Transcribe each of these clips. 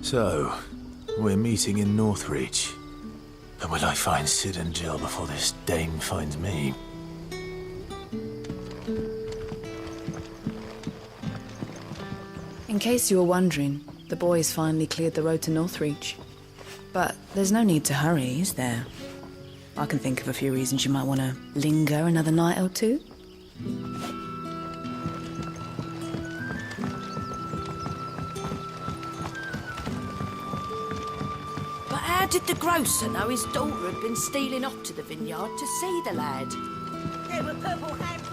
So, we're meeting in Northreach. But will I find Cid and Jill before this dame finds me? In case you were wondering, the boys finally cleared the road to Northreach. But there's no need to hurry, is there? I can think of a few reasons you might want to linger another night or two. But how did the grocer know his daughter had been stealing off to the vineyard to see the lad? There were purple handprints.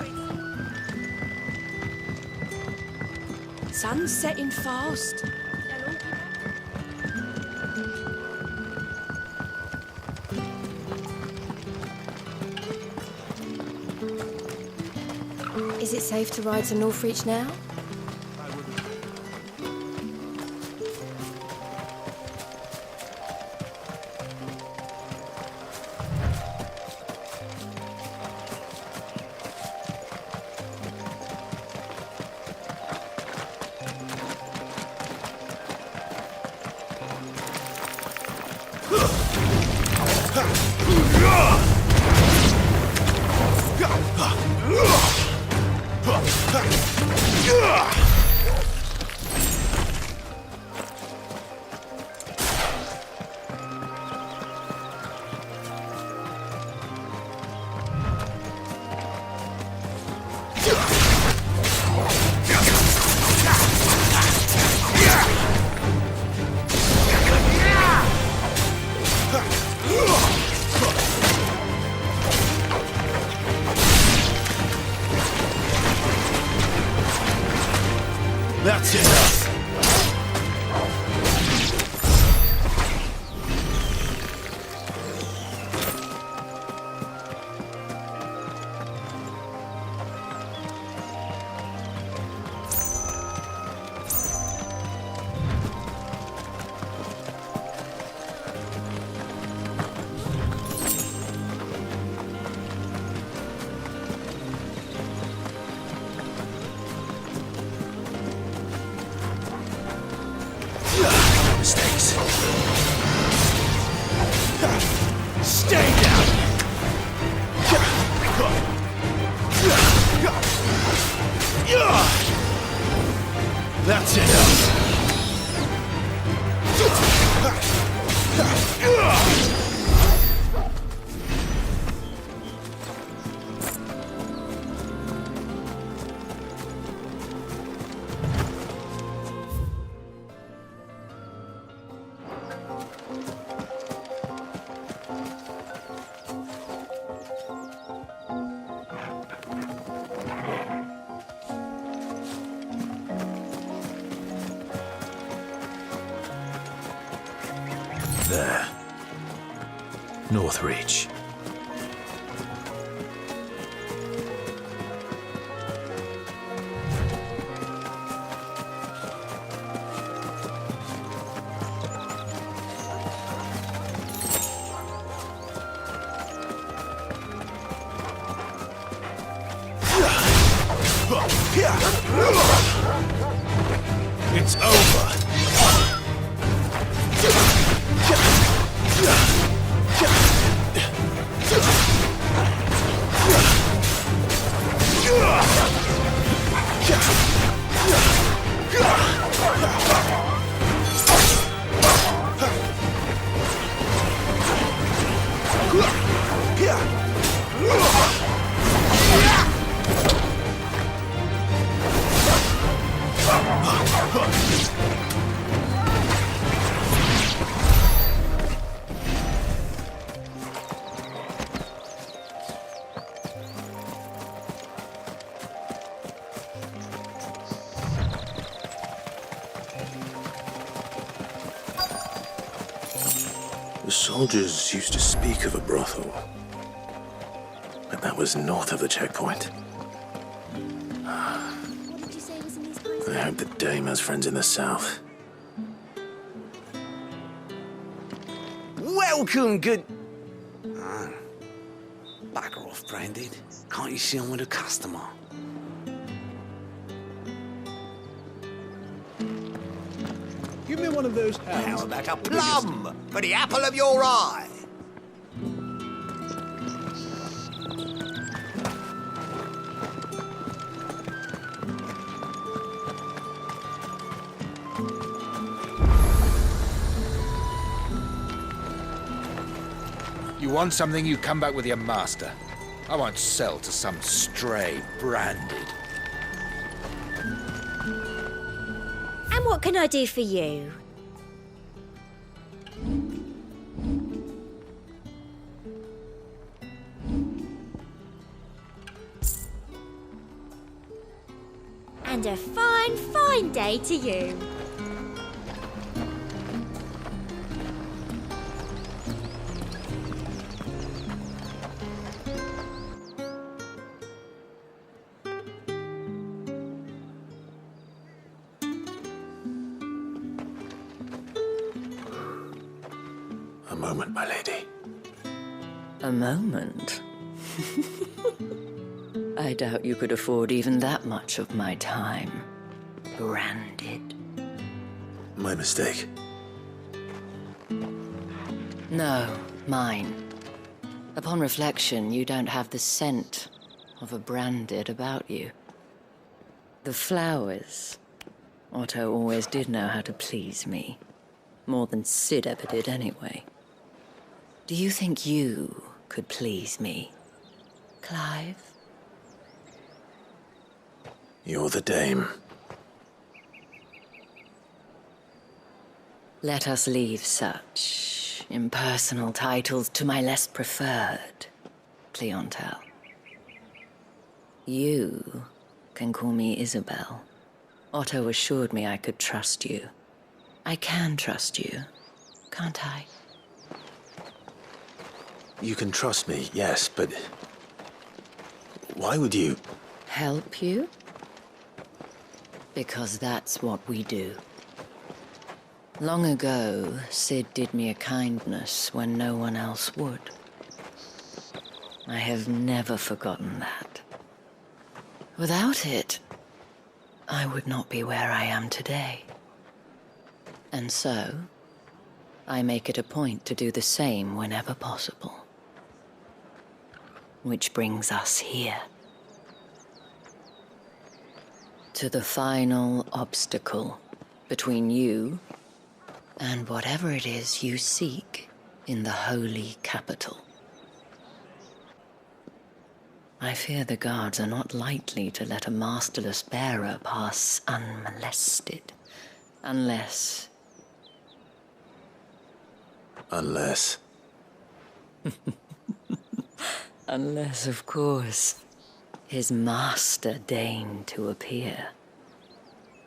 Sun's setting fast. Is it safe to ride to Northreach now? That's enough! Mistakes. Stay down! That's enough! There. Northreach. It's over. The soldiers used to speak of a brothel, but that was north of the checkpoint. What did you say was in these points? I hope the dame has friends in the south. Welcome, good... Bugger off, Brandon. Can't you see I'm with a customer? Give me one of those hands. How about a plum for the apple of your eye? You want something, you come back with your master. I won't sell to some stray branded. And what can I do for you? And a fine, fine day to you. A moment, my lady. A moment? I doubt you could afford even that much of my time. Branded. My mistake. No, mine. Upon reflection, you don't have the scent of a branded about you. The flowers. Otto always did know how to please me. More than Cid ever did, anyway. Do you think you could please me, Clive? You're the dame. Let us leave such impersonal titles to my less preferred clientele. You can call me Isabel. Otto assured me I could trust you. I can trust you, can't I? You can trust me, yes, but... why would you... Help you? Because that's what we do. Long ago, Cid did me a kindness when no one else would. I have never forgotten that. Without it, I would not be where I am today. And so, I make it a point to do the same whenever possible. Which brings us here. To the final obstacle between you and whatever it is you seek in the holy capital. I fear the guards are not likely to let a masterless bearer pass unmolested. Unless... Unless... Unless, of course, his master deigned to appear.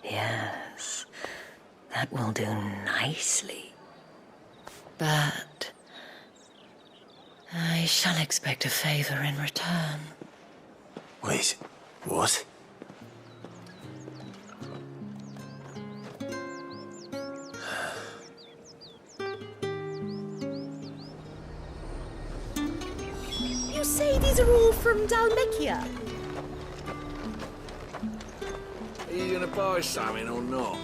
Yes, that will do nicely. But I shall expect a favor in return. Wait, what? You say these are all from Dalmekia? Are you gonna buy something or not?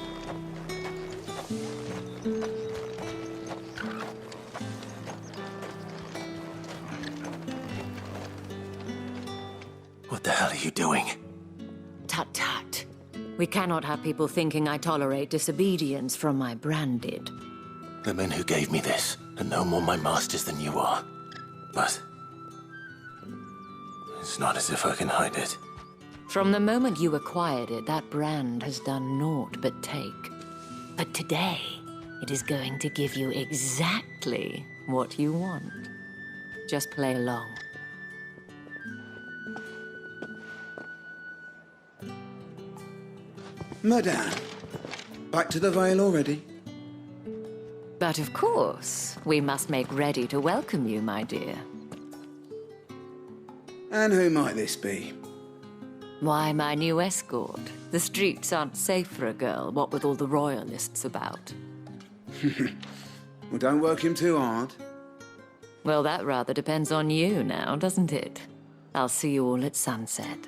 What the hell are you doing? Tut tut. We cannot have people thinking I tolerate disobedience from my branded. The men who gave me this are no more my masters than you are. But... it's not as if I can hide it. From the moment you acquired it, that brand has done naught but take. But today, it is going to give you exactly what you want. Just play along. Madame, back to the Vale already? But of course, we must make ready to welcome you, my dear. And who might this be? Why, my new escort. The streets aren't safe for a girl, what with all the royalists about. Well, don't work him too hard. Well, that rather depends on you now, doesn't it? I'll see you all at sunset.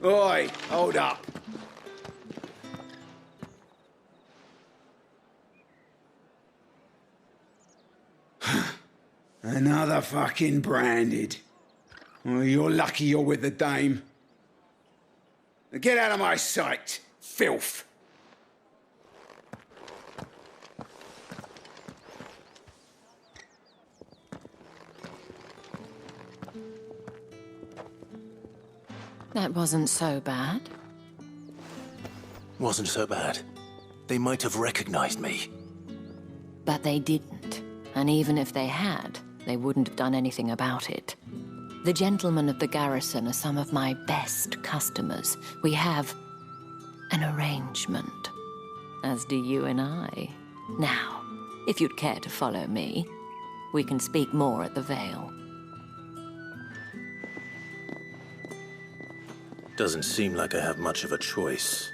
Oi, hold up. Another fucking branded. Well, you're lucky you're with the dame. Now get out of my sight, filth. That wasn't so bad. Wasn't so bad. They might have recognized me. But they didn't. And even if they had, they wouldn't have done anything about it. The gentlemen of the garrison are some of my best customers. We have an arrangement, as do you and I. Now, if you'd care to follow me, we can speak more at the Vale. Doesn't seem like I have much of a choice.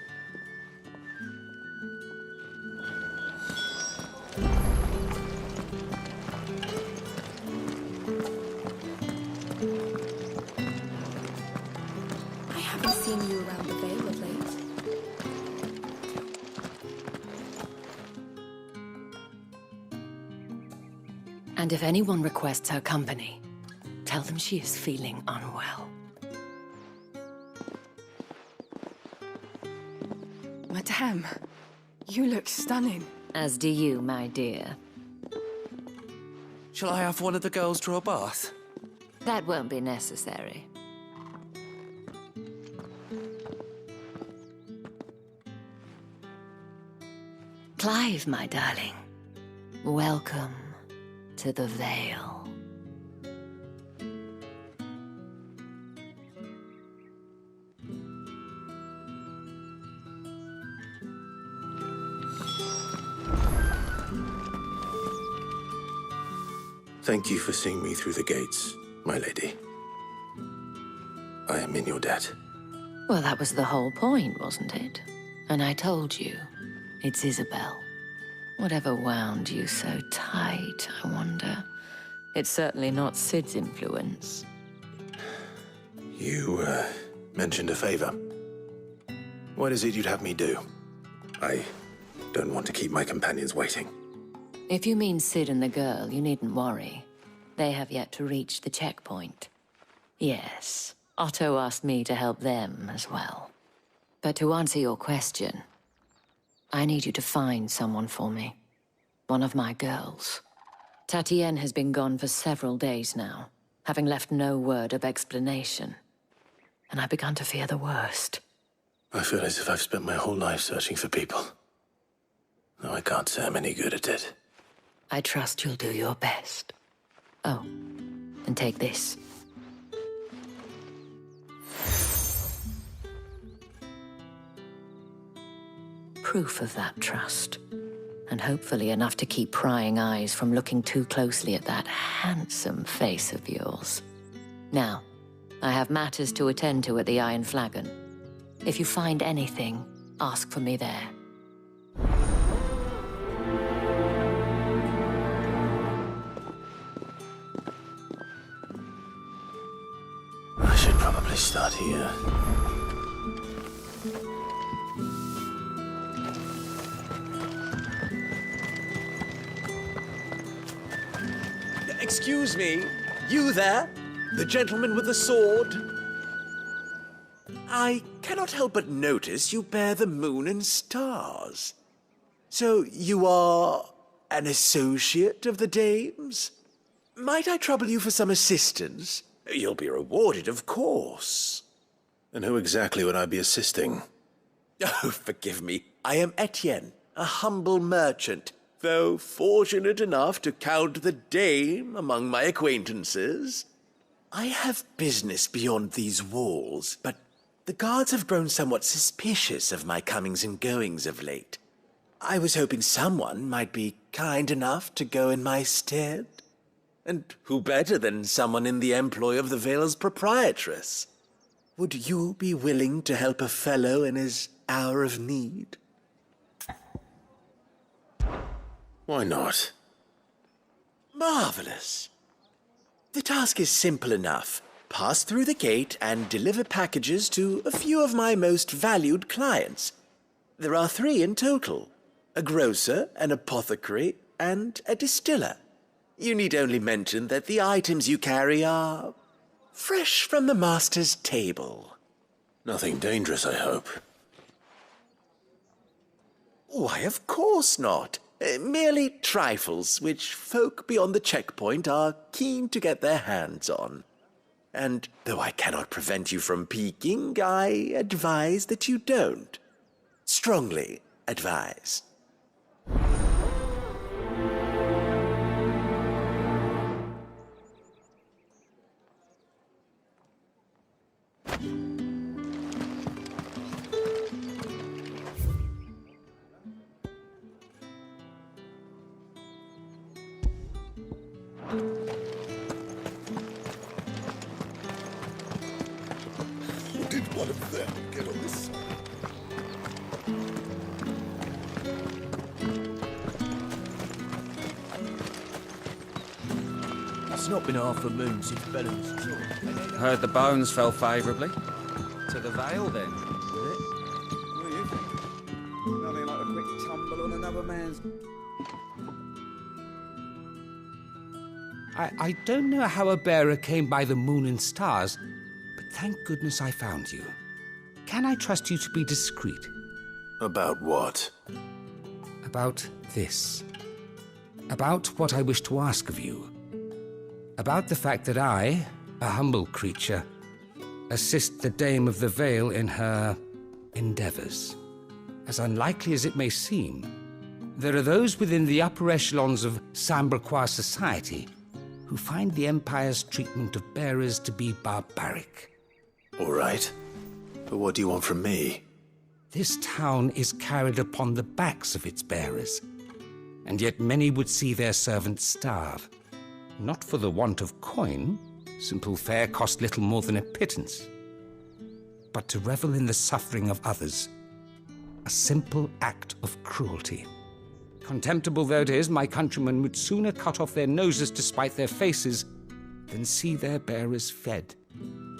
I haven't seen you around the Vale of late. And if anyone requests her company, tell them she is feeling unwell. Madame, you look stunning. As do you, my dear. Shall I have one of the girls draw a bath? That won't be necessary. Clive, my darling. Welcome to the Vale. Thank you for seeing me through the gates, my lady. I am in your debt. Well, that was the whole point, wasn't it? And I told you, it's Isabel. Whatever wound you so tight, I wonder. It's certainly not Cid's influence. You, mentioned a favor. What is it you'd have me do? I don't want to keep my companions waiting. If you mean Cid and the girl, you needn't worry. They have yet to reach the checkpoint. Yes, Otto asked me to help them as well. But to answer your question, I need you to find someone for me. One of my girls. Tatienne has been gone for several days now, having left no word of explanation. And I've begun to fear the worst. I feel as if I've spent my whole life searching for people. Though I can't say I'm any good at it. I trust you'll do your best. Oh, and take this. Proof of that trust. And hopefully enough to keep prying eyes from looking too closely at that handsome face of yours. Now, I have matters to attend to at the Iron Flagon. If you find anything, ask for me there. I should probably start here. Excuse me, you there? The gentleman with the sword? I cannot help but notice you bear the moon and stars. So you are an associate of the dame's? Might I trouble you for some assistance? You'll be rewarded, of course. And who exactly would I be assisting? Oh, forgive me. I am Etienne, a humble merchant, though fortunate enough to count the dame among my acquaintances. I have business beyond these walls, but the guards have grown somewhat suspicious of my comings and goings of late. I was hoping someone might be kind enough to go in my stead. And who better than someone in the employ of the Vale's proprietress? Would you be willing to help a fellow in his hour of need? Why not? Marvelous. The task is simple enough. Pass through the gate and deliver packages to a few of my most valued clients. There are 3 in total. A grocer, an apothecary, and a distiller. You need only mention that the items you carry are fresh from the master's table. Nothing dangerous, I hope. Why, of course not. Merely trifles which folk beyond the checkpoint are keen to get their hands on. And though I cannot prevent you from peeking, I advise that you don't. Strongly advise. Did one of them get on this? It's not been half a moon since Bellum's tour. Heard the bones fell favourably. To the Vale, then. What do you think? Nothing like a quick tumble on another man's... I don't know how a bearer came by the moon and stars, but thank goodness I found you. Can I trust you to be discreet? About what? About this. About what I wish to ask of you. About the fact that I, a humble creature, assist the Dame of the Vale in her endeavours. As unlikely as it may seem, there are those within the upper echelons of Samberquois society who find the Empire's treatment of bearers to be barbaric. All right. But what do you want from me? This town is carried upon the backs of its bearers, and yet many would see their servants starve. Not for the want of coin, simple fare cost little more than a pittance, but to revel in the suffering of others, a simple act of cruelty. Contemptible though it is, my countrymen would sooner cut off their noses to spite their faces than see their bearers fed.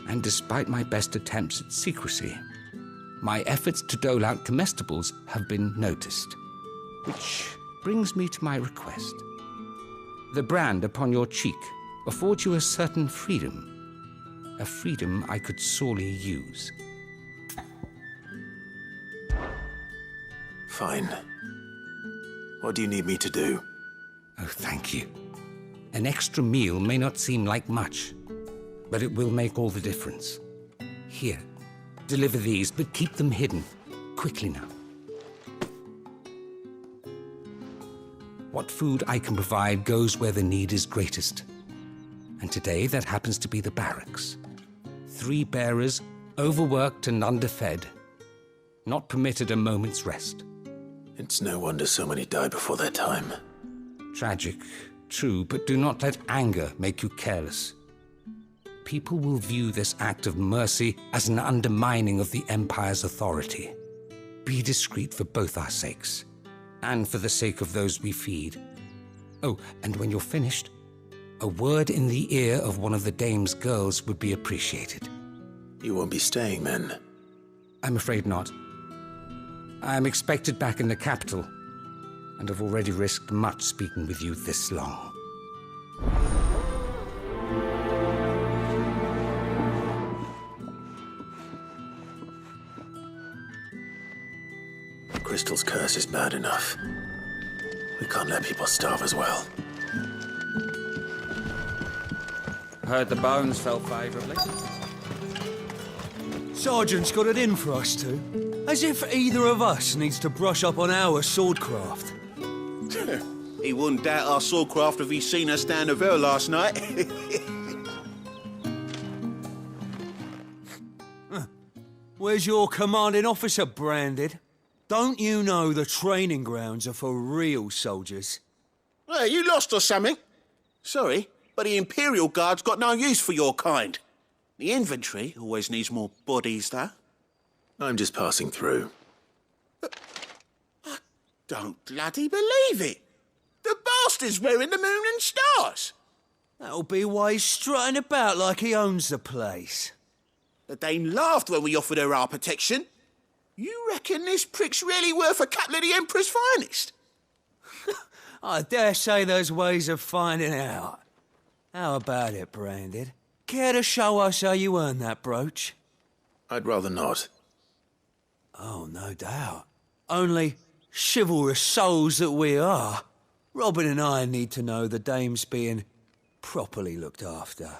And despite my best attempts at secrecy, my efforts to dole out comestibles have been noticed. Which brings me to my request. The brand upon your cheek affords you a certain freedom. A freedom I could sorely use. Fine. What do you need me to do? Oh, thank you. An extra meal may not seem like much, but it will make all the difference. Here, deliver these, but keep them hidden. Quickly now. What food I can provide goes where the need is greatest. And today, that happens to be the barracks. 3 bearers, overworked and underfed, not permitted a moment's rest. It's no wonder so many die before their time. Tragic, true, but do not let anger make you careless. People will view this act of mercy as an undermining of the Empire's authority. Be discreet for both our sakes, and for the sake of those we feed. Oh, and when you're finished, a word in the ear of one of the Dame's girls would be appreciated. You won't be staying then? I'm afraid not. I am expected back in the capital, and have already risked much speaking with you this long. Crystal's curse is bad enough. We can't let people starve as well. Heard the bones fell favourably. Sergeant's got it in for us two. As if either of us needs to brush up on our swordcraft. He wouldn't doubt our swordcraft if he'd seen us down the Vale last night. Where's your commanding officer branded? Don't you know the training grounds are for real soldiers? Hey, you lost or something? Sorry, but the Imperial Guard's got no use for your kind. The infantry always needs more bodies, though. I'm just passing through. I don't bloody believe it. The bastard's wearing the moon and stars. That'll be why he's strutting about like he owns the place. The Dame laughed when we offered her our protection. You reckon this prick's really worth a couple of the Emperor's finest? I dare say there's ways of finding out. How about it, Branded? Care to show us how you earned that brooch? I'd rather not. Oh, no doubt. Only, chivalrous souls that we are, Robin and I need to know the dame's being properly looked after.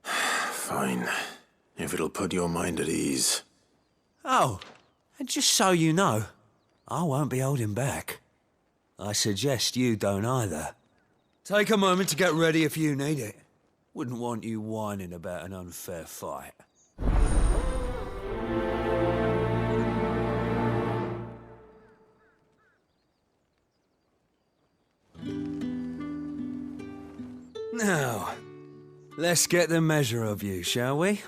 Fine. If it'll put your mind at ease. Oh, and just so you know, I won't be holding back. I suggest you don't either. Take a moment to get ready if you need it. Wouldn't want you whining about an unfair fight. Now, let's get the measure of you, shall we?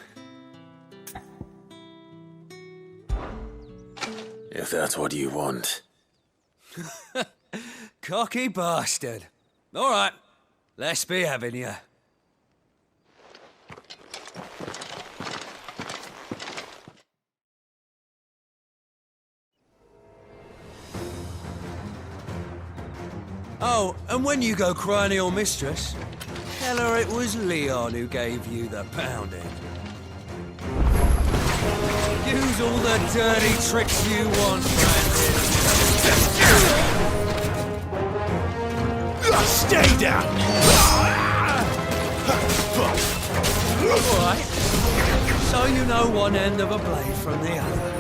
If that's what you want. Cocky bastard. All right, let's be having you. Oh, and when you go crying to your mistress, tell her it was Leon who gave you the pounding. Use all the dirty tricks you want, Brandon. Stay down! All right. So you know one end of a blade from the other.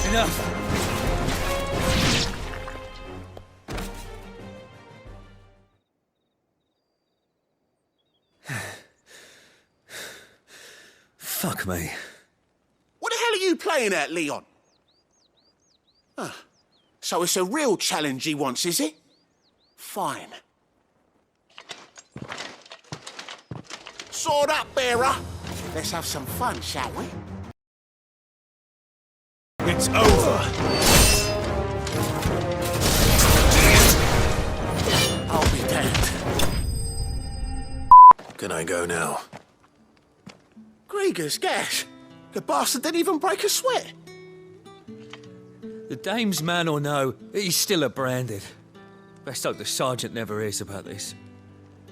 Enough. Fuck me. What the hell are you playing at, Leon? So it's a real challenge he wants, is it? Fine. Sword up, bearer. Let's have some fun, shall we? It's over. I'll be damned. Can I go now? Grieger's gas. The bastard didn't even break a sweat. The dame's man or no, he's still a Branded. Best hope the sergeant never hears about this.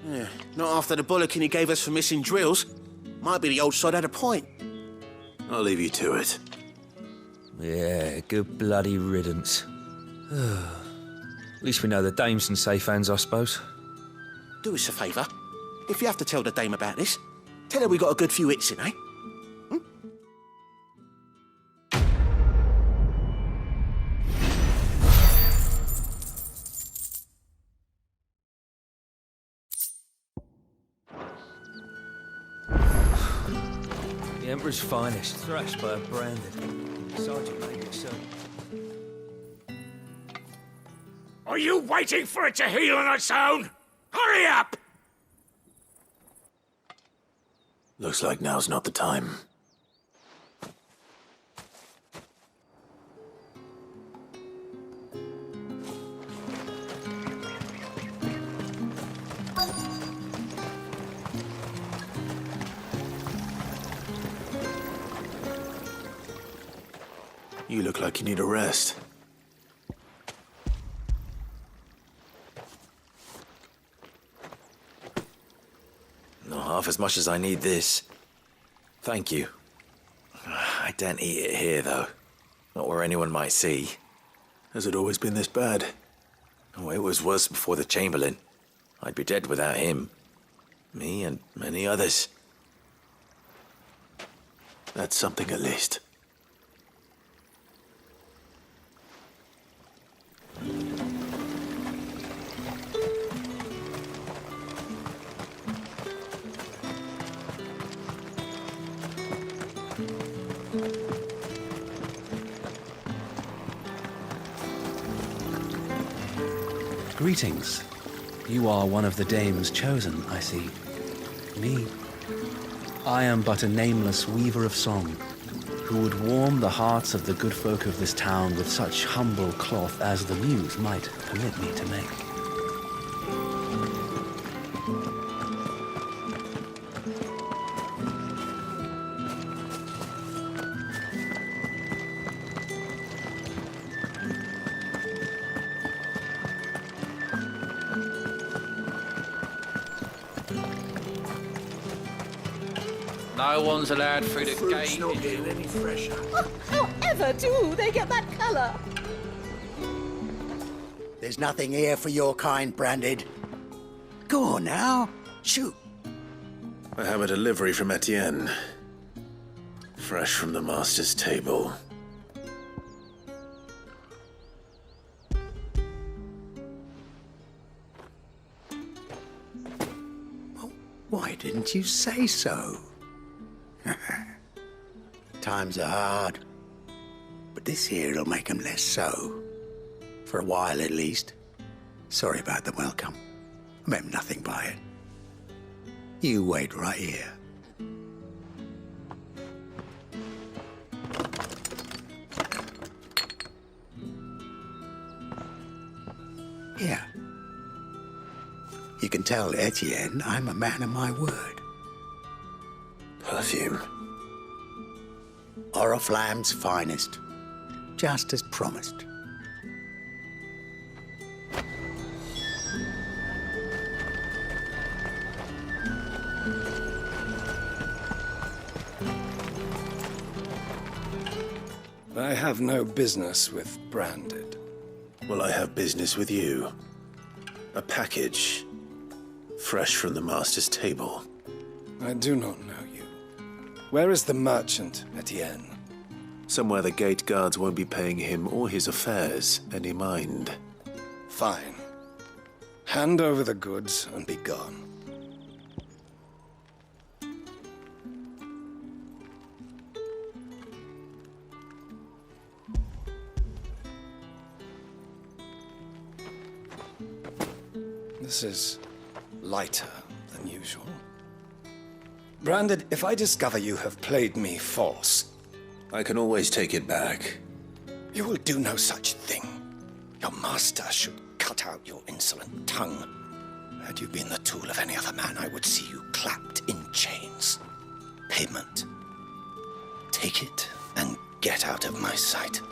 Yeah, not after the bullocking he gave us for missing drills. Might be the old sod had a point. I'll leave you to it. Yeah, good bloody riddance. At least we know the dame's in safe hands, I suppose. Do us a favour. If you have to tell the dame about this, tell her we got a good few hits in, eh? The Emperor's finest, thrashed by a Branded. Sergeant made it so. Are you waiting for it to heal on its own? Hurry up! Looks like now's not the time. You look like you need a rest. Not half as much as I need this. Thank you. I daren't eat it here, though. Not where anyone might see. Has it always been this bad? Oh, it was worse before the Chamberlain. I'd be dead without him. Me and many others. That's something at least. Greetings. You are one of the dames chosen, I see. Me, I am but a nameless weaver of song, who would warm the hearts of the good folk of this town with such humble cloth as the muse might permit me to make. No one's allowed through the Fruit's gate. not getting any fresher. However do they get that colour? There's nothing here for your kind, Branded. Go on now. Shoot. I have a delivery from Etienne. Fresh from the master's table. Why didn't you say so? Times are hard. But this here'll make 'em less so. For a while, at least. Sorry about the welcome. I meant nothing by it. You wait right here. Here. You can tell Etienne I'm a man of my word. Perfume. Oriflamme's finest. Just as promised. I have no business with Branded. Well, I have business with you. A package. Fresh from the master's table. I do not know you. Where is the merchant, Etienne? Somewhere the gate guards won't be paying him or his affairs any mind. Fine. Hand over the goods and be gone. This is lighter than usual. Branded, if I discover you have played me false... I can always take it back. You will do no such thing. Your master should cut out your insolent tongue. Had you been the tool of any other man, I would see you clapped in chains. Payment. Take it and get out of my sight.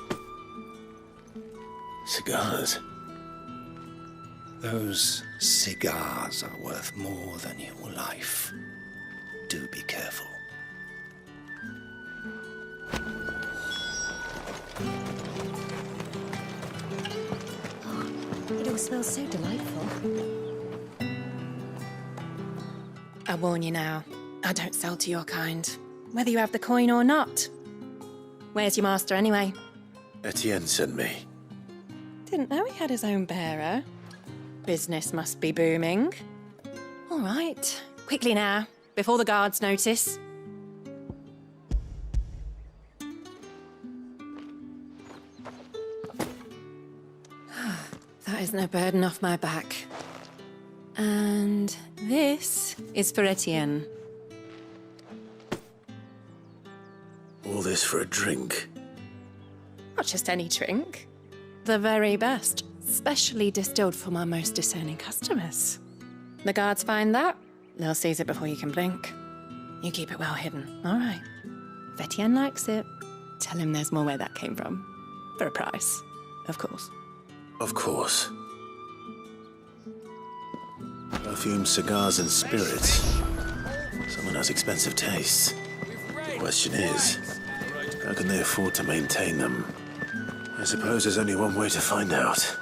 Cigars? Those cigars are worth more than your life. Do be careful. It all smells so delightful. I warn you now, I don't sell to your kind, whether you have the coin or not. Where's your master anyway? Etienne sent me. Didn't know he had his own bearer. Business must be booming. All right, quickly now, before the guards notice. That is no burden off my back. And this is for Etienne. All this for a drink? Not just any drink. The very best, specially distilled for my most discerning customers. The guards find that, they'll seize it before you can blink. You keep it well hidden, all right? If Etienne likes it, tell him there's more where that came from. For a price, of course. Of course. Perfume, cigars, and spirits. Someone has expensive tastes. The question is, how can they afford to maintain them? I suppose there's only one way to find out.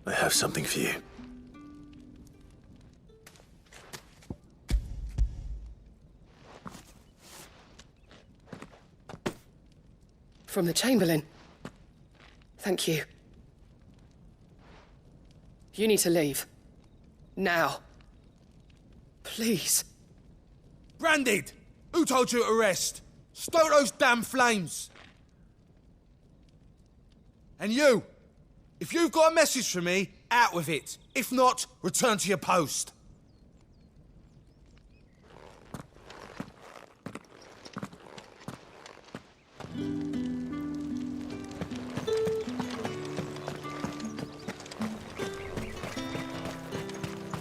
I have something for you. From the Chamberlain. Thank you. You need to leave. Now. Please. Branded! Who told you to rest? Stoke those damn flames! And you! If you've got a message for me, out with it. If not, return to your post.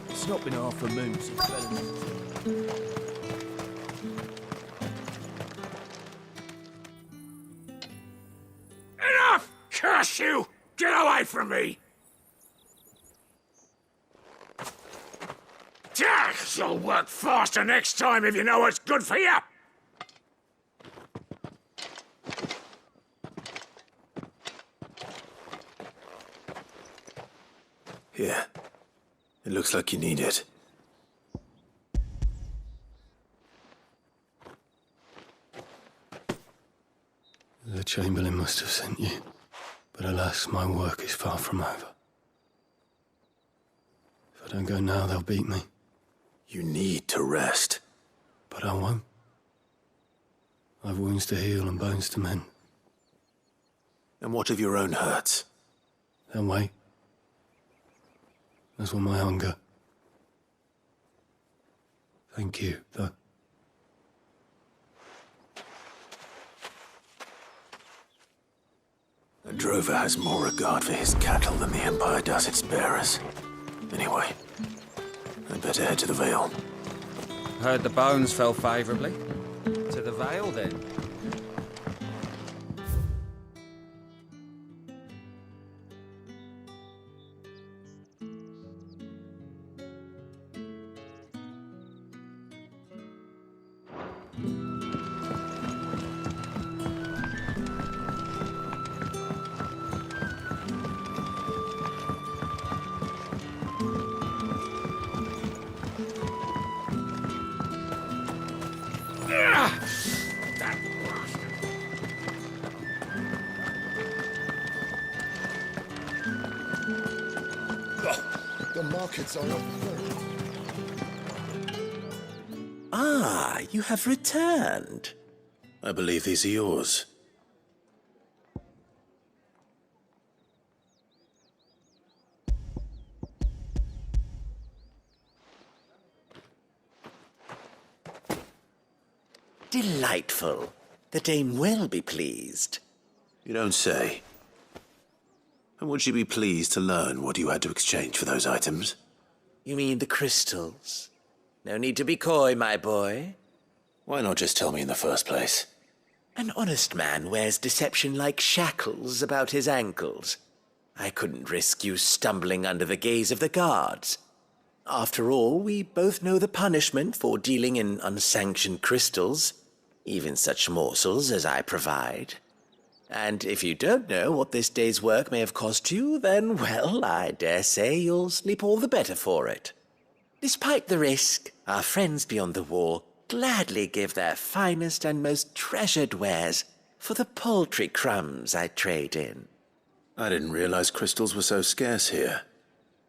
It's not been half a moon since Valisthea. Enough! Curse you! Get away from me! You'll work faster next time if you know what's good for you! Here. It looks like you need it. The Chamberlain must have sent you, but alas, my work is far from over. If I don't go now, they'll beat me. You need to rest. But I won't. I've wounds to heal and bones to mend. And what of your own hurts? They'll wait. As will my hunger. Thank you, though. A drover has more regard for his cattle than the Empire does its bearers. Anyway, I'd better head to the Vale. Heard the bones fell favourably. To the Vale, then. The markets are up there. Ah, you have returned. I believe these are yours. Delightful. The dame will be pleased. You don't say. And would she be pleased to learn what you had to exchange for those items? You mean the crystals? No need to be coy, my boy. Why not just tell me in the first place? An honest man wears deception like shackles about his ankles. I couldn't risk you stumbling under the gaze of the guards. After all, we both know the punishment for dealing in unsanctioned crystals, even such morsels as I provide. And if you don't know what this day's work may have cost you, then, well, I dare say you'll sleep all the better for it. Despite the risk, our friends beyond the wall gladly give their finest and most treasured wares for the paltry crumbs I trade in. I didn't realize crystals were so scarce here.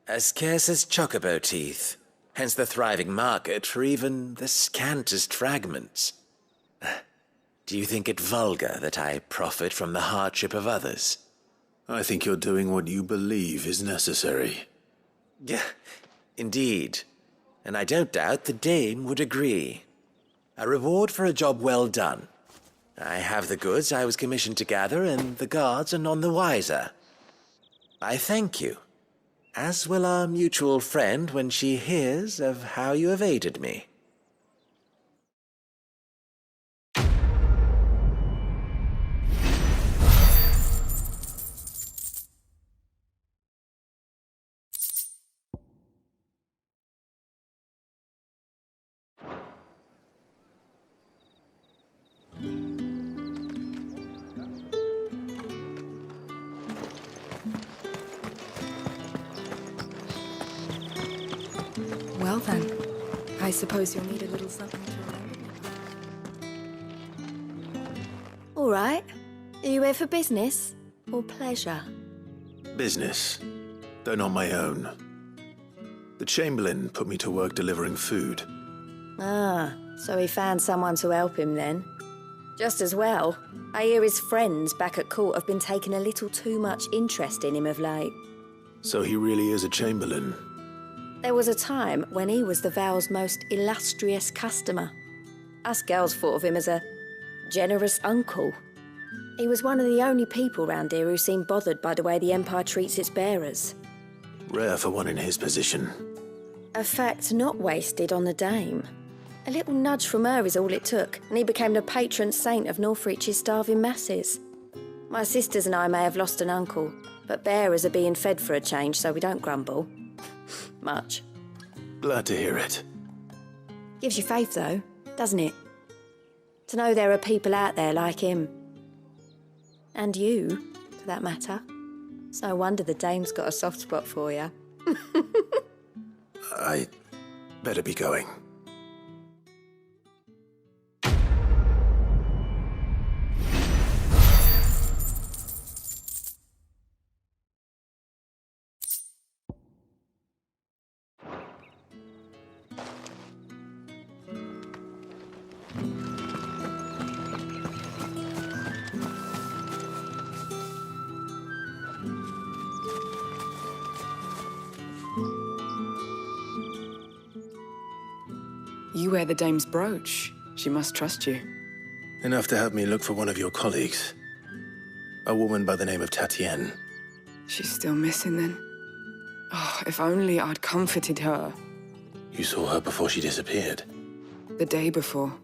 As scarce as chocobo teeth, hence the thriving market for even the scantest fragments. Do you think it vulgar that I profit from the hardship of others? I think you're doing what you believe is necessary. Yeah, indeed. And I don't doubt the dame would agree. A reward for a job well done. I have the goods I was commissioned to gather, and the guards are none the wiser. I thank you, as will our mutual friend when she hears of how you have aided me. Well then, I suppose you'll need a little something to remember me. All right. Are you here for business or pleasure? Business, though not my own. The Chamberlain put me to work delivering food. Ah, so he found someone to help him then. Just as well. I hear his friends back at court have been taking a little too much interest in him of late. So he really is a Chamberlain. There was a time when he was the Vale's most illustrious customer. Us girls thought of him as a generous uncle. He was one of the only people round here who seemed bothered by the way the Empire treats its bearers. Rare for one in his position. A fact not wasted on the Dame. A little nudge from her is all it took, and he became the patron saint of Northreach's starving masses. My sisters and I may have lost an uncle, but bearers are being fed for a change, so we don't grumble. Much. Glad to hear it. Gives you faith, though, doesn't it? To know there are people out there like him. And you, for that matter. It's no wonder the Dame's got a soft spot for you. I better be going. You wear the Dame's brooch. She must trust you. Enough to have me look for one of your colleagues. A woman by the name of Tatienne. She's still missing then. Oh, if only I'd comforted her. You saw her before she disappeared. The day before.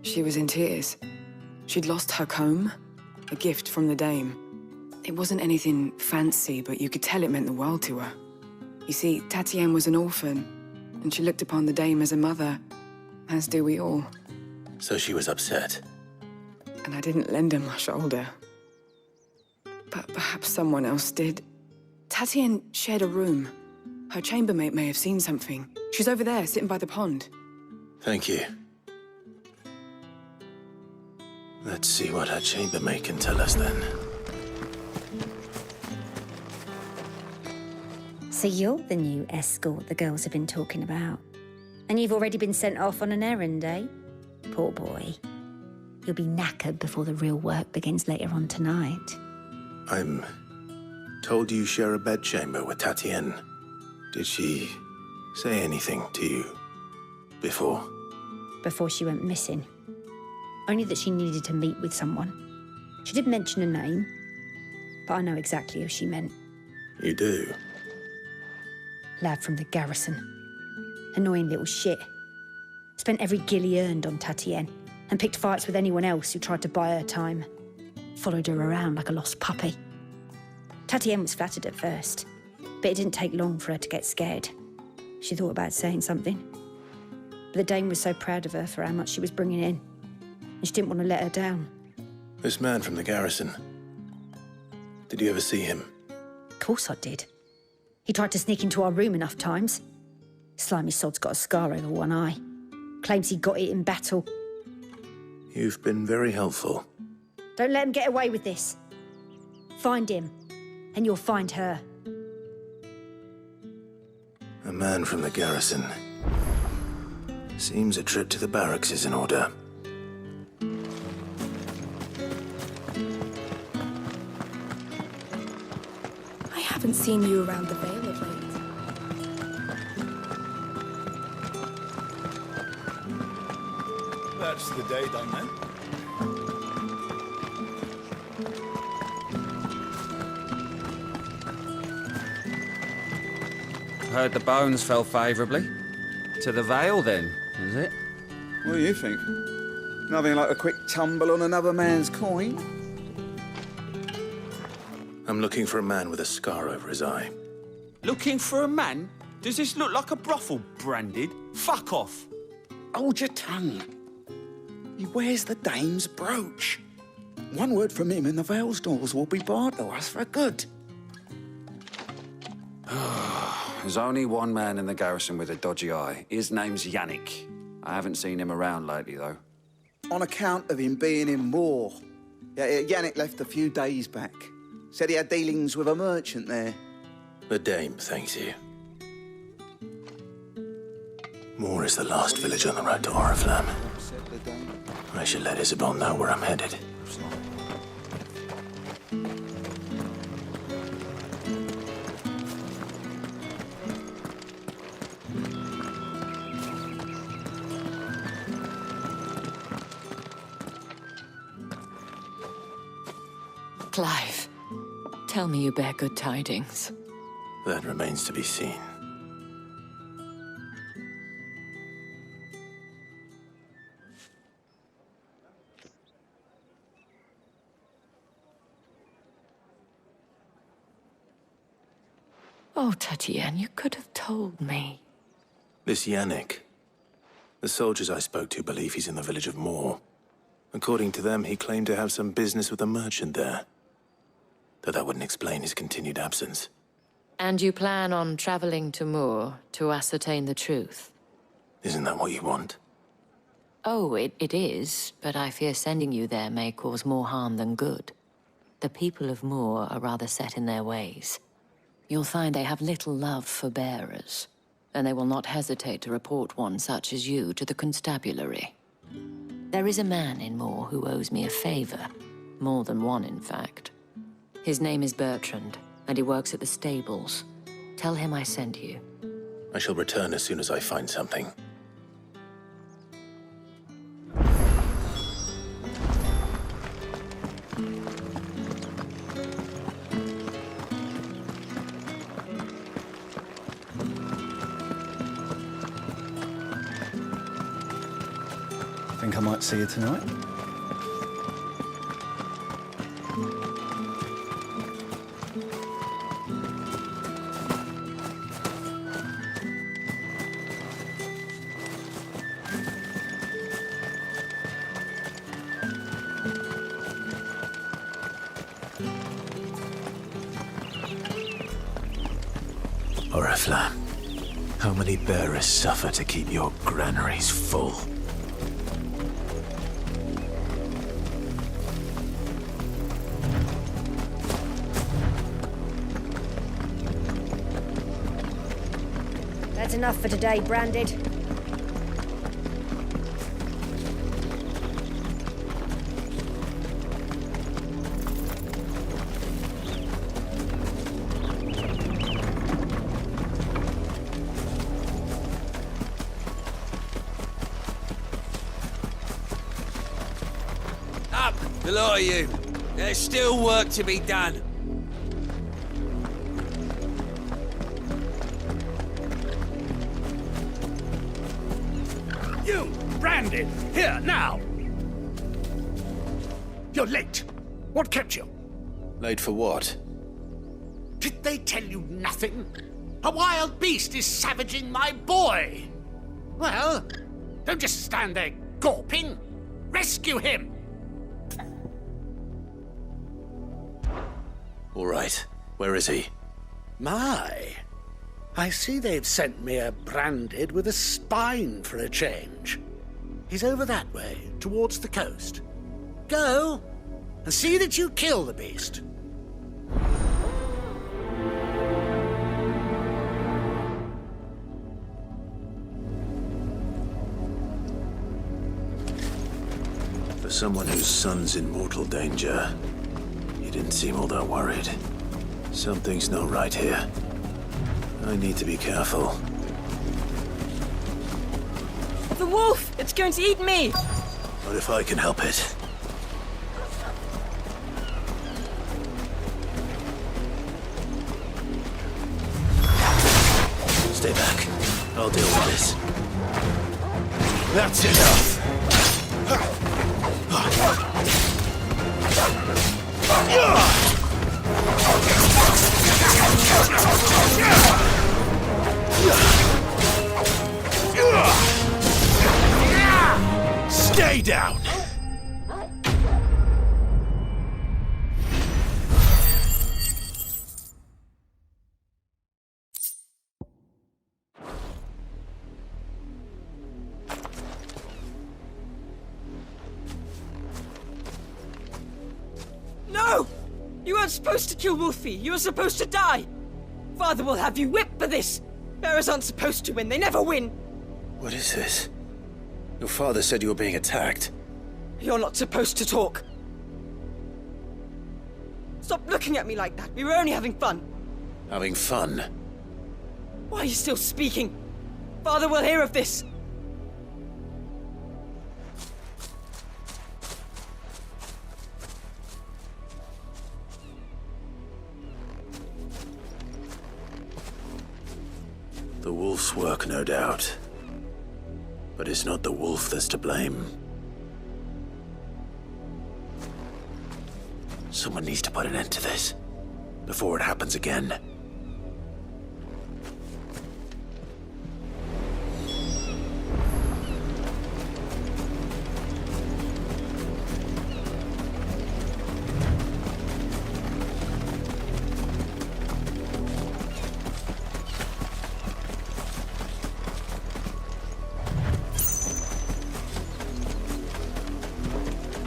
She was in tears. She'd lost her comb, a gift from the Dame. It wasn't anything fancy, but you could tell it meant the world to her. You see, Tatienne was an orphan, and she looked upon the Dame as a mother, as do we all. So she was upset. And I didn't lend her my shoulder. But perhaps someone else did. Tatienne shared a room. Her chambermaid may have seen something. She's over there, sitting by the pond. Thank you. Let's see what her chambermaid can tell us then. So you're the new escort the girls have been talking about. And you've already been sent off on an errand, eh? Poor boy. You'll be knackered before the real work begins later on tonight. I'm told you share a bedchamber with Tatienne. Did she say anything to you before? Before she went missing. Only that she needed to meet with someone. She did mention a name, but I know exactly who she meant. You do? Lad from the garrison. Annoying little shit. Spent every guil he earned on Tatienne, and picked fights with anyone else who tried to buy her time. Followed her around like a lost puppy. Tatienne was flattered at first, but it didn't take long for her to get scared. She thought about saying something. But the Dame was so proud of her for how much she was bringing in, and she didn't want to let her down. This man from the garrison. Did you ever see him? Of course I did. He tried to sneak into our room enough times. Slimy sod's got a scar over one eye. Claims he got it in battle. You've been very helpful. Don't let him get away with this. Find him, and you'll find her. A man from the garrison. Seems a trip to the barracks is in order. I haven't seen you around the Vale of late. That's the day done then. Heard the bones fell favourably. To the Vale, then, is it? What do you think? Nothing like a quick tumble on another man's coin? I'm looking for a man with a scar over his eye. Looking for a man? Does this look like a brothel, Branded? Fuck off. Hold your tongue. He wears the Dame's brooch. One word from him and the Vale's doors will be barred to us for good. There's only one man in the garrison with a dodgy eye. His name's Yannick. I haven't seen him around lately, though. On account of him being in war. Yeah, Yannick left a few days back. Said he had dealings with a merchant there. The dame thanks you. Moor is the last village on the road to Oriflamme. I should let Isabel know where I'm headed. Clive, tell me you bear good tidings. That remains to be seen. Oh, Tatienne, you could have told me. This Yannick. The soldiers I spoke to believe he's in the village of Moor. According to them, he claimed to have some business with a merchant there. Though that wouldn't explain his continued absence. And you plan on traveling to Moor to ascertain the truth? Isn't that what you want? Oh, it is, but I fear sending you there may cause more harm than good. The people of Moor are rather set in their ways. You'll find they have little love for bearers, and they will not hesitate to report one such as you to the constabulary. There is a man in Moor who owes me a favor. More than one, in fact. His name is Bertrand, and he works at the stables. Tell him I sent you. I shall return as soon as I find something. Think I might see you tonight? Oriflamme, how many bearers suffer to keep your granaries full? That's enough for today, Branded. Up, the lot of you. There's still work to be done. You, Branded, here, now! You're late. What kept you? Late for what? Did they tell you nothing? A wild beast is savaging my boy! Well, don't just stand there gawping. Rescue him! All right. Where is he? My, I see they've sent me a Branded with a spine for a change. He's over that way, towards the coast. Go, and see that you kill the beast. For someone whose son's in mortal danger, you didn't seem all that worried. Something's not right here. I need to be careful. The wolf! It's going to eat me! What if I can help it? Stay back. I'll deal with this. That's enough! Stay down! weren't supposed to kill Wolfie. You were supposed to die. Father will have you whipped for this. Bearers aren't supposed to win. They never win. What is this? Your father said you were being attacked. You're not supposed to talk. Stop looking at me like that. We were only having fun. Having fun? Why are you still speaking? Father will hear of this. The wolf's work, no doubt. But it's not the wolf that's to blame. Someone needs to put an end to this, before it happens again.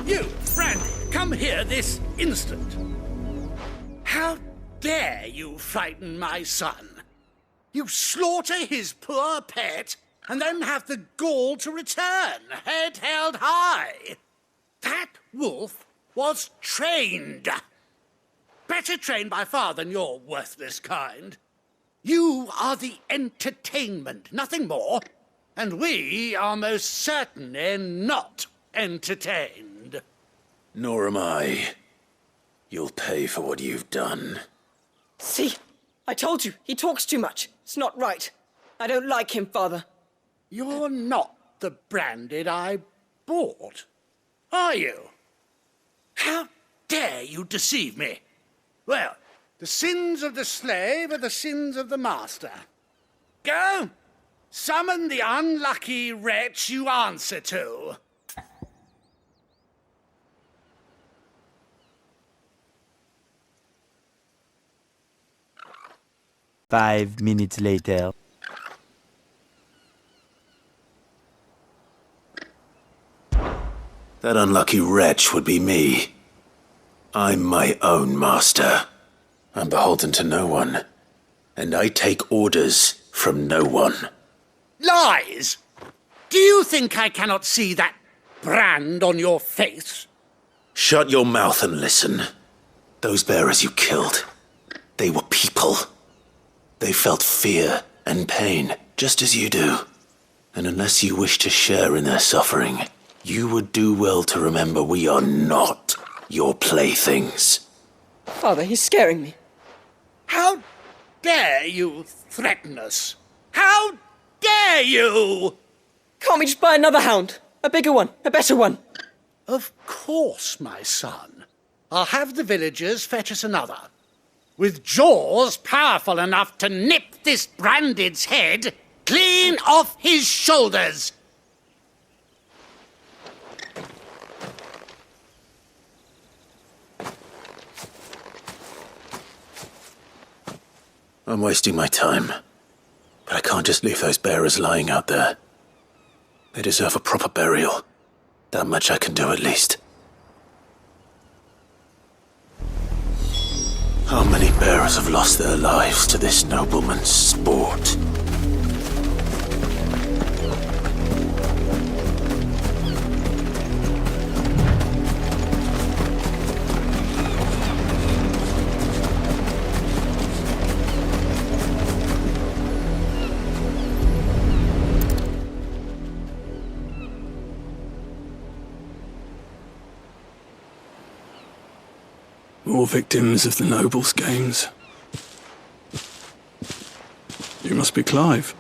You, Brandy, come here this instant. How dare you frighten my son? You slaughter his poor pet, and then have the gall to return, head held high. That wolf was trained. Better trained by far than your worthless kind. You are the entertainment, nothing more. And we are most certainly not entertained. Nor am I. You'll pay for what you've done. See? I told you, he talks too much. It's not right. I don't like him, Father. You're not the Branded I bought, are you? How dare you deceive me? Well, the sins of the slave are the sins of the master. Go, summon the unlucky wretch you answer to. Five minutes later. That unlucky wretch would be me. I'm my own master. I'm beholden to no one. And I take orders from no one. Lies! Do you think I cannot see that brand on your face? Shut your mouth and listen. Those bearers you killed, they were people. They felt fear and pain, just as you do. And unless you wish to share in their suffering, you would do well to remember we are not your playthings. Father, he's scaring me. How dare you threaten us? How dare you? Can't we just buy another hound? A bigger one, a better one. Of course, my son. I'll have the villagers fetch us another. With jaws powerful enough to nip this Branded's head clean off his shoulders. I'm wasting my time. But I can't just leave those bearers lying out there. They deserve a proper burial. That much I can do at least. How many bearers have lost their lives to this nobleman's sport? All victims of the nobles' games. You must be Clive.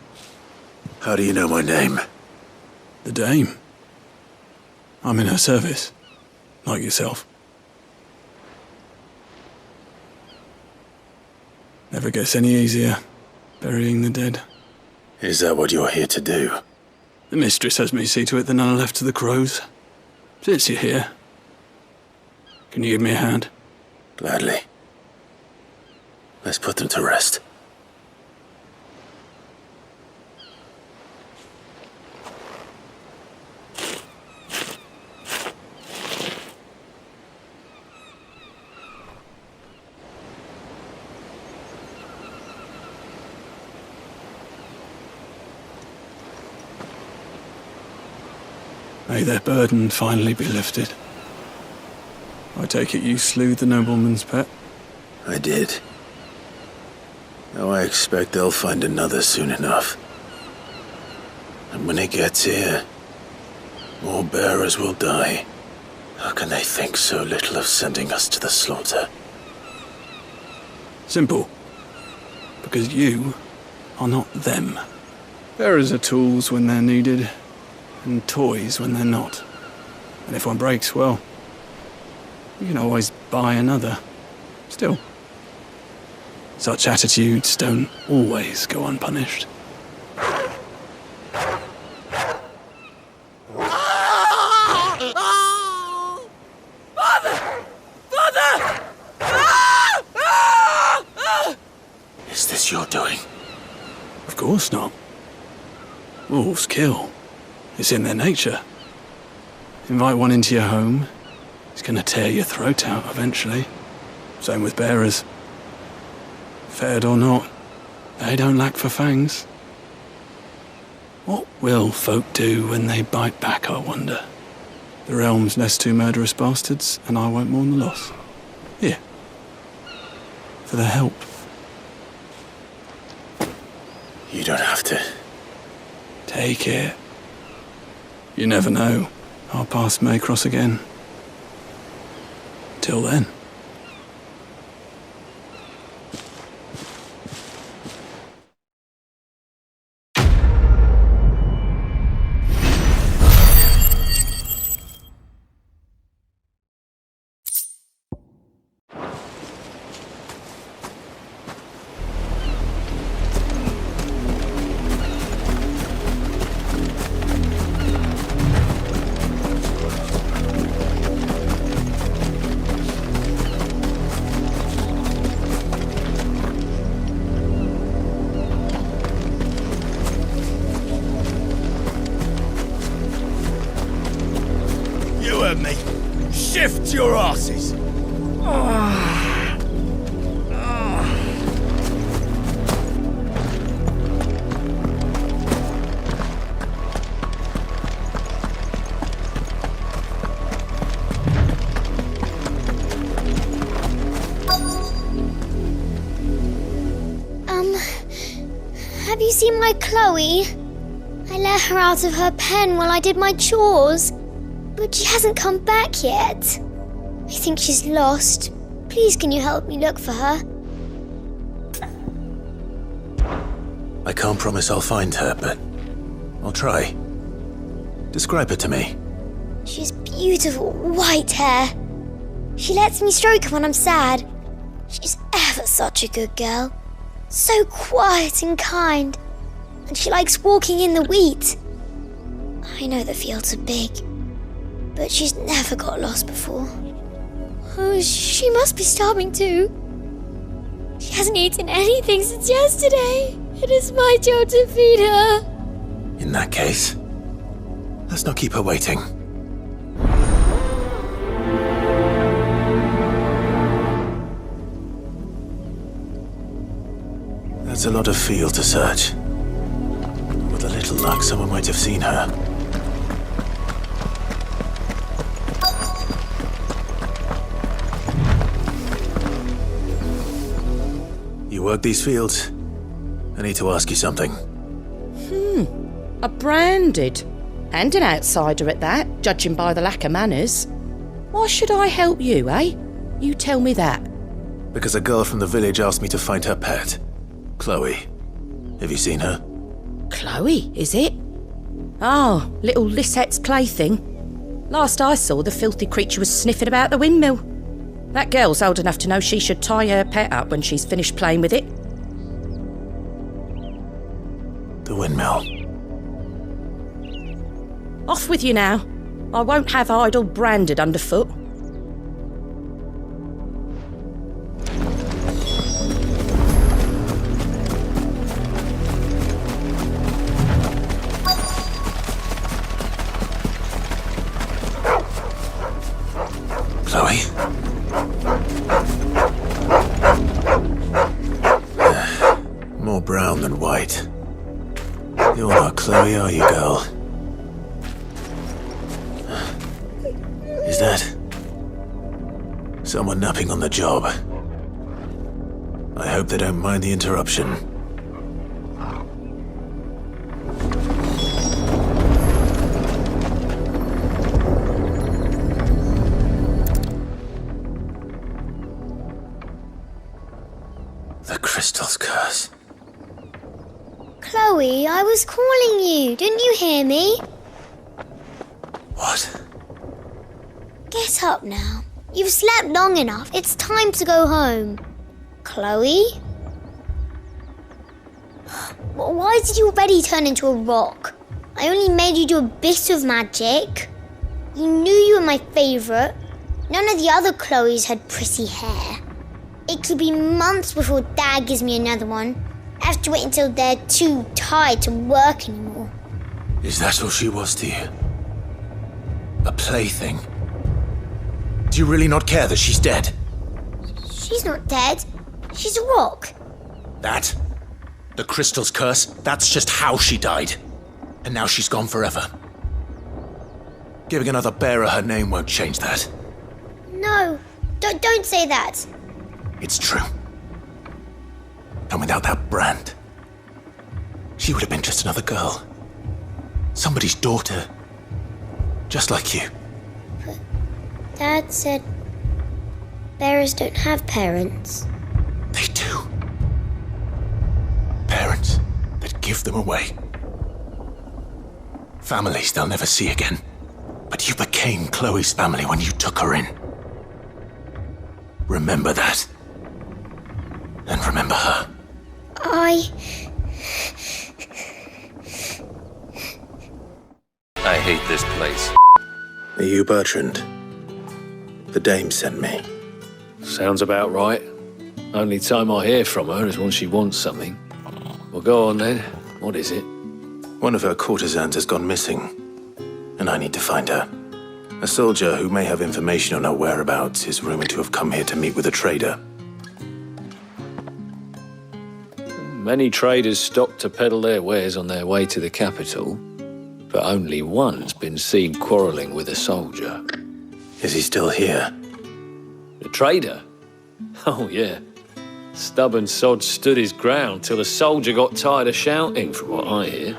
How do you know my name? The Dame. I'm in her service, like yourself. Never gets any easier, burying the dead. Is that what you're here to do? The mistress has me see to it that none are left to the crows. Since you're here, can you give me a hand? Gladly. Let's put them to rest. May their burden finally be lifted. I take it you slew the nobleman's pet? I did. Now I expect they'll find another soon enough. And when it gets here, more bearers will die. How can they think so little of sending us to the slaughter? Simple. Because you are not them. Bearers are tools when they're needed, and toys when they're not. And if one breaks, well, you can always buy another. Still, such attitudes don't always go unpunished. Is this your doing? Of course not. Wolves kill. It's in their nature. Invite one into your home, he's gonna tear your throat out eventually. Same with bearers. Fed or not, they don't lack for fangs. What will folk do when they bite back, I wonder? The realm's less two murderous bastards, and I won't mourn the loss. Here. For the help. You don't have to. Take it. You never know. Our paths may cross again. Till then. You heard me. Shift your asses. Have you seen my Chloe? I let her out of her pen while I did my chores, but she hasn't come back yet. I think she's lost. Please, can you help me look for her? I can't promise I'll find her, but I'll try. Describe her to me. She has beautiful white hair. She lets me stroke her when I'm sad. She's ever such a good girl. So quiet and kind. And she likes walking in the wheat. I know the fields are big, but she's never got lost before. Oh, she must be starving too. She hasn't eaten anything since yesterday. It is my job to feed her. In that case, let's not keep her waiting. That's a lot of field to search. With a little luck, someone might have seen her. You work these fields? I need to ask you something. A branded. And an outsider at that, judging by the lack of manners. Why should I help you, eh? You tell me that. Because a girl from the village asked me to find her pet. Chloe. Have you seen her? Chloe, is it? Oh, little Lisette's plaything. Last I saw, the filthy creature was sniffing about the windmill. That girl's old enough to know she should tie her pet up when she's finished playing with it. The windmill. Off with you now. I won't have idle branded underfoot. Chloe? More brown than white. You're not Chloe, are you, girl? is that? Someone napping on the job. I hope they don't mind the interruption. The crystal's curse. Chloe, I was calling you. Didn't you hear me? What? Get up now. You've slept long enough. It's time to go home. Chloe? Why did you already turn into a rock? I only made you do a bit of magic. You knew you were my favourite. None of the other Chloes had pretty hair. It could be months before Dad gives me another one. I have to wait until they're too tired to work anymore. Is that all she was to you? A plaything? Do you really not care that she's dead? She's not dead. She's a rock. That? The crystal's curse? That's just how she died. And now she's gone forever. Giving another bearer her name won't change that. No, don't say that. It's true. And without that brand, she would have been just another girl. Somebody's daughter. Just like you. But Dad said bearers don't have parents. They do. Parents that give them away. Families they'll never see again. But you became Chloe's family when you took her in. Remember that. And remember her. I hate this place. Are you Bertrand? The dame sent me. Sounds about right. Only time I hear from her is when she wants something. Well, go on then. What is it? One of her courtesans has gone missing, and I need to find her. A soldier who may have information on her whereabouts is rumored to have come here to meet with a trader. Many traders stop to peddle their wares on their way to the capital, but only one's been seen quarrelling with a soldier. Is he still here? The trader? Oh, yeah. Stubborn sod stood his ground till the soldier got tired of shouting, from what I hear.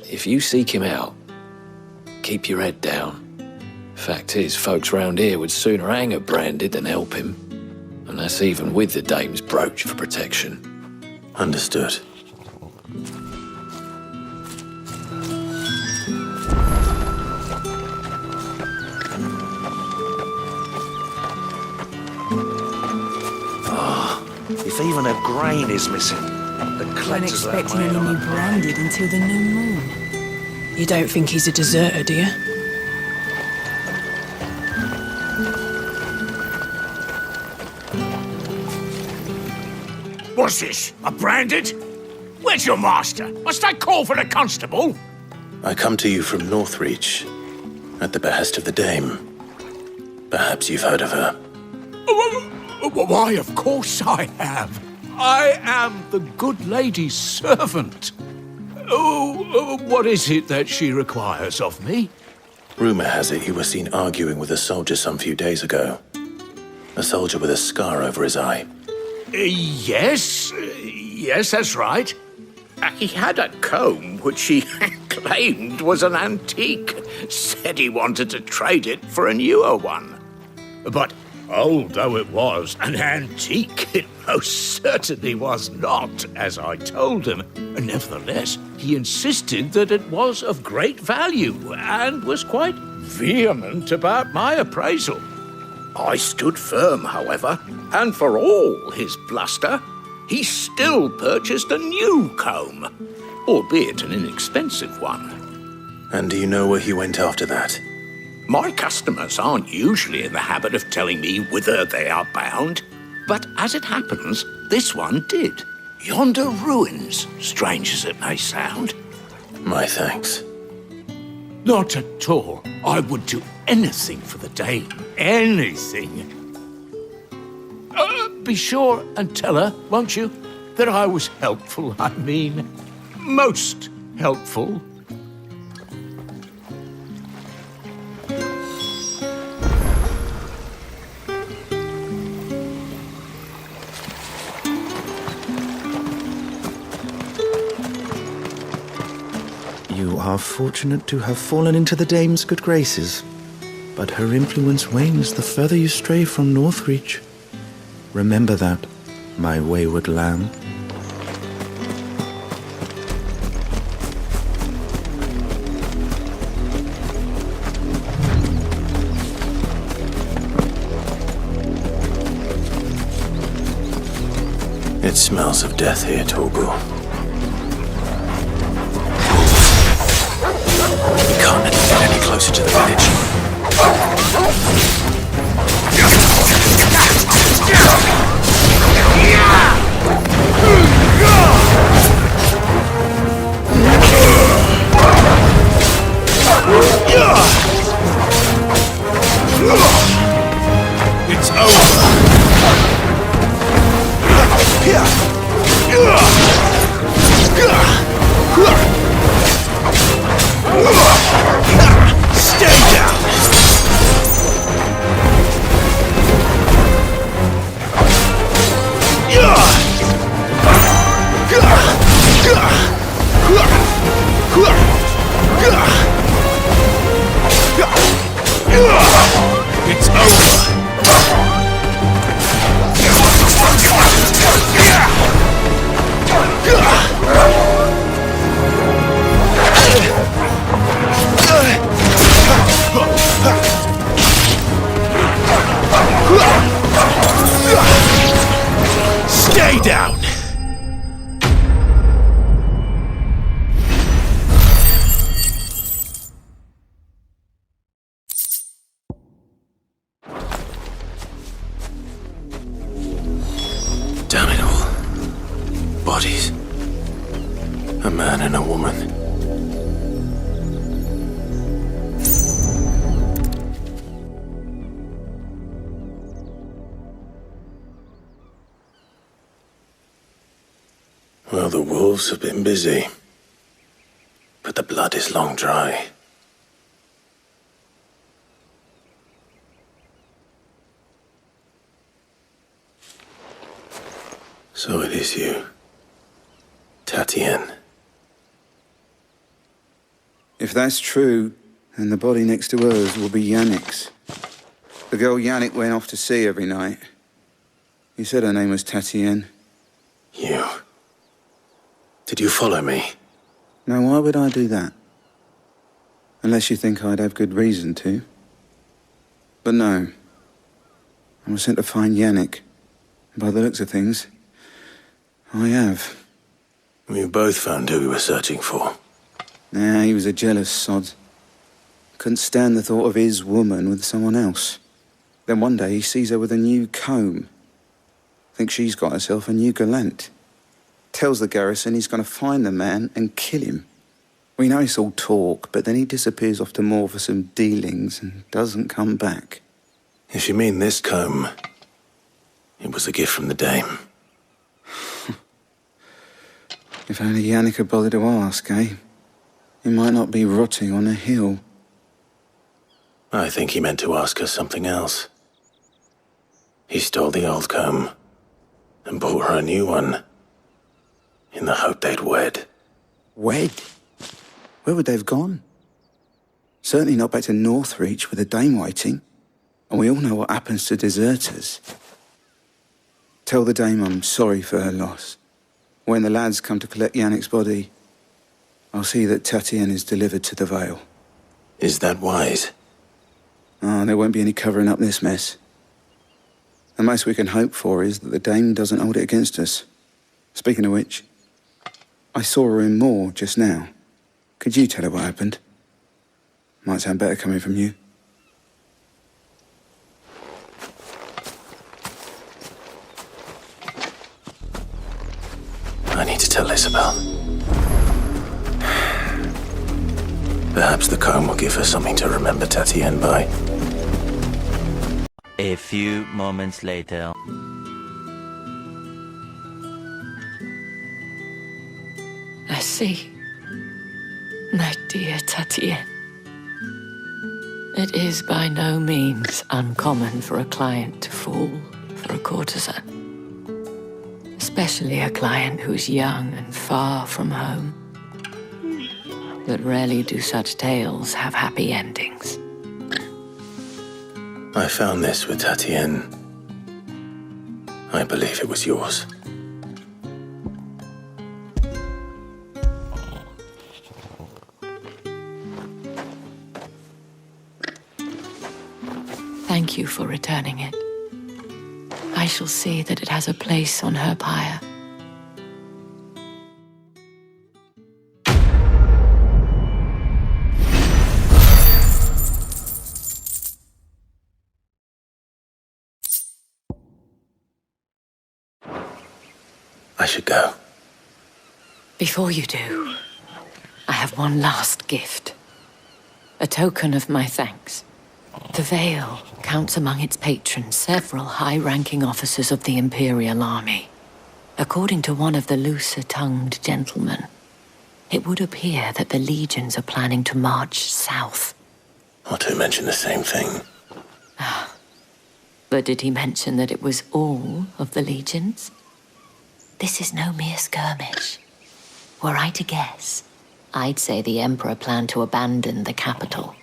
If you seek him out, keep your head down. Fact is, folks round here would sooner hang a branded than help him. And that's even with the dame's brooch for protection. Understood. If even a grain is missing, the Weren't collectors are expecting any new branded until the new moon. You don't think he's a deserter, do you? What's this? A branded? Where's your master? Must I call for the constable? I come to you from Northreach, at the behest of the dame. Perhaps you've heard of her. Why, of course I have. I am the good lady's servant. What is it that she requires of me? Rumor has it you were seen arguing with a soldier some few days ago. A soldier with a scar over his eye. Yes, that's right. He had a comb which he claimed was an antique. Said he wanted to trade it for a newer one. But old though it was, an antique it most certainly was not, as I told him. Nevertheless, he insisted that it was of great value and was quite vehement about my appraisal. I stood firm, however, and for all his bluster, he still purchased a new comb, albeit an inexpensive one. And do you know where he went after that? My customers aren't usually in the habit of telling me whither they are bound, but as it happens, this one did. Yonder ruins, strange as it may sound. My thanks. Not at all. I would do anything for the dame. Anything. Be sure and tell her, won't you, that I was helpful. I mean, most helpful. are fortunate to have fallen into the dame's good graces, but her influence wanes the further you stray from Northreach. Remember that, my wayward lamb. It smells of death here, Torbu. We can't let it get any closer to the village. It's over. Stay down! It's over! Stay down! Damn it all. Bodies. A man and a woman. Well, the wolves have been busy, but the blood is long dry. So it is you, Tatienne. If that's true, then the body next to hers will be Yannick's. The girl Yannick went off to sea every night. He said her name was Tatienne. You. Did you follow me? Now, why would I do that? Unless you think I'd have good reason to. But no. I was sent to find Yannick. And by the looks of things, I have. We both found who we were searching for. Nah, he was a jealous sod. Couldn't stand the thought of his woman with someone else. Then one day he sees her with a new comb. Thinks she's got herself a new gallant. Tells the garrison he's going to find the man and kill him. We know it's all talk, but then he disappears off to Moor for some dealings and doesn't come back. If you mean this comb, it was a gift from the dame. If only Yannick had bothered to ask, eh? He might not be rotting on a hill. I think he meant to ask her something else. He stole the old comb and bought her a new one in the hope they'd wed. Wed? Where would they have gone? Certainly not back to Northreach with a dame waiting. And we all know what happens to deserters. Tell the dame I'm sorry for her loss. When the lads come to collect Yannick's body, I'll see that Tatienne is delivered to the Vale. Is that wise? Oh, there won't be any covering up this mess. The most we can hope for is that the dame doesn't hold it against us. Speaking of which, I saw her in Moor just now. Could you tell her what happened? Might sound better coming from you. I need to tell Isabel. Perhaps the comb will give her something to remember Tatienne by. A few moments later. I see. My dear Tatienne. It is by no means uncommon for a client to fall for a courtesan. Especially a client who's young and far from home. But rarely do such tales have happy endings. I found this with Tatienne. I believe it was yours. Thank you for returning it. I shall see that it has a place on her pyre. I should go. Before you do, I have one last gift. A token of my thanks. The Vale counts among its patrons several high-ranking officers of the Imperial Army. According to one of the looser-tongued gentlemen, it would appear that the legions are planning to march south. Otto mentioned the same thing. But did he mention that it was all of the legions? This is no mere skirmish. Were I to guess, I'd say the Emperor planned to abandon the capital.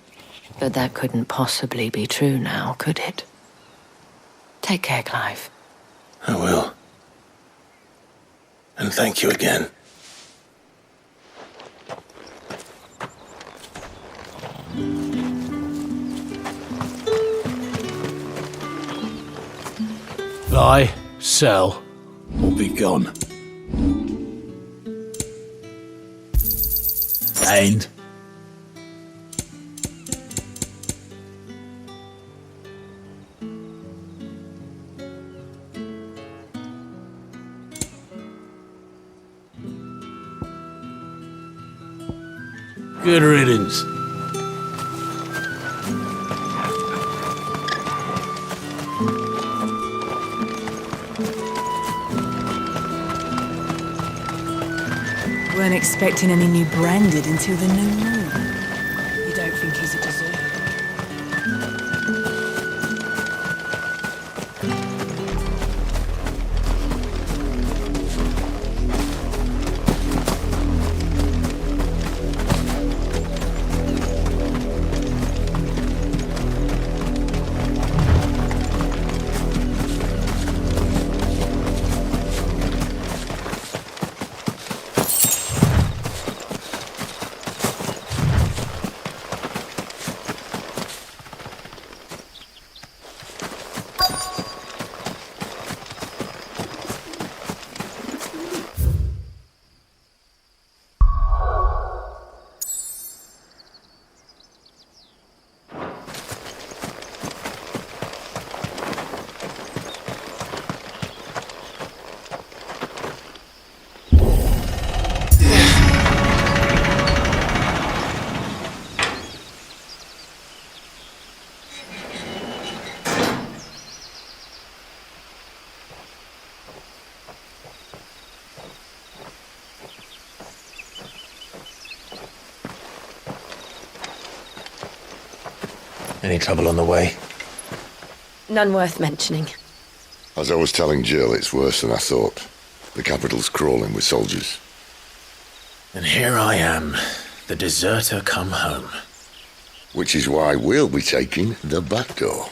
But that couldn't possibly be true now, could it? Take care, Clive. I will. And thank you again. Buy, sell, or be gone. End. Good riddance. Weren't expecting any new branded until the new moon. You don't think he's a deserter? Any trouble on the way? None worth mentioning. As I was telling Jill, it's worse than I thought. The capital's crawling with soldiers. And here I am, the deserter come home. Which is why we'll be taking the back door.